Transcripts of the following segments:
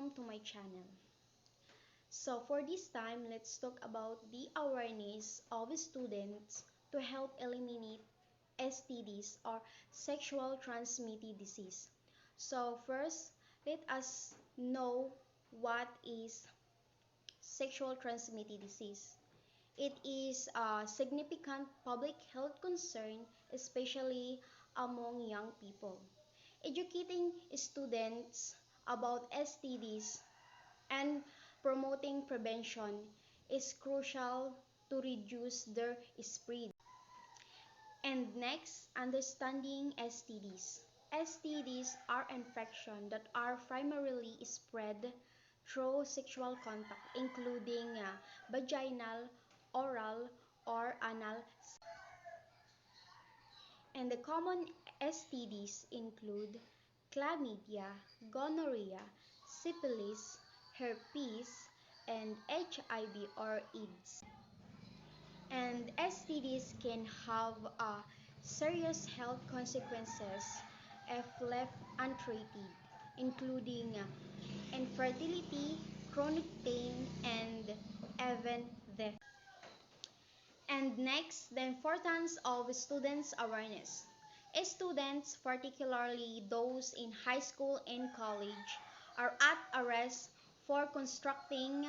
welcome to my channel. So for this time, let's talk about the awareness of students to help eliminate STDs or sexual transmitted disease. So first, let us know what is sexual transmitted disease. It is a significant public health concern, especially among young people. Educating students about STDs and promoting prevention is crucial to reduce their spread. And next, understanding STDs. STDs are infections that are primarily spread through sexual contact, including vaginal, oral, or anal. And the common STDs include chlamydia, gonorrhea, syphilis, herpes, and HIV or AIDS. And STDs can have serious health consequences if left untreated, including infertility, chronic pain, and even death. And next, the importance of students' awareness. Students, particularly those in high school and college, are at risk for contracting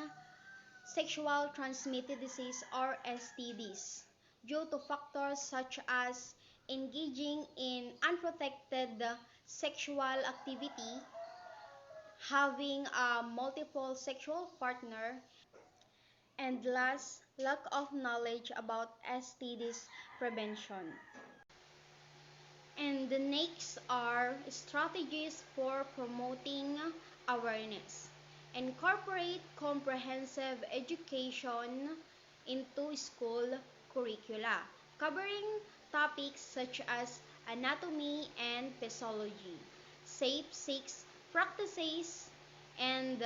sexual transmitted disease or STDs due to factors such as engaging in unprotected sexual activity, having a multiple sexual partner, and last, lack of knowledge about STDs prevention. And the next are strategies for promoting awareness. Incorporate comprehensive education into school curricula, covering topics such as anatomy and physiology, safe sex practices, and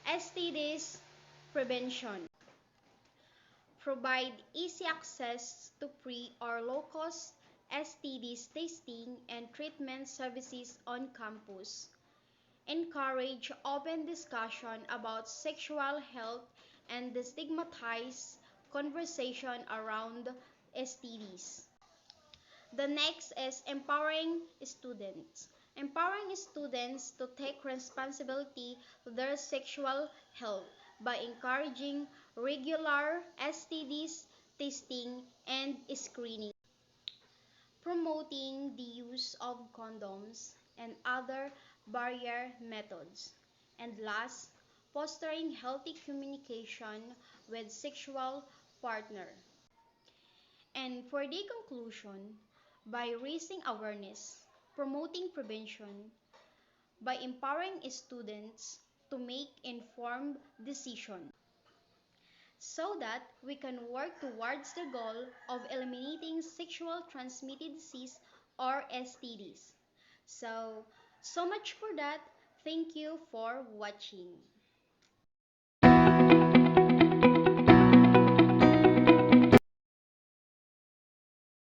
STDs prevention. Provide easy access to free or low-cost STDs testing and treatment services on campus. Encourage open discussion about sexual health and destigmatize conversation around STDs. The next is empowering students. Empowering students to take responsibility for their sexual health by encouraging regular STDs testing and screening. Promoting the use of condoms and other barrier methods. And last, fostering healthy communication with sexual partner. And for the conclusion, by raising awareness, promoting prevention, by empowering students to make informed decisions, so that we can work towards the goal of eliminating sexual transmitted disease or STDs. So much for that. Thank you for watching.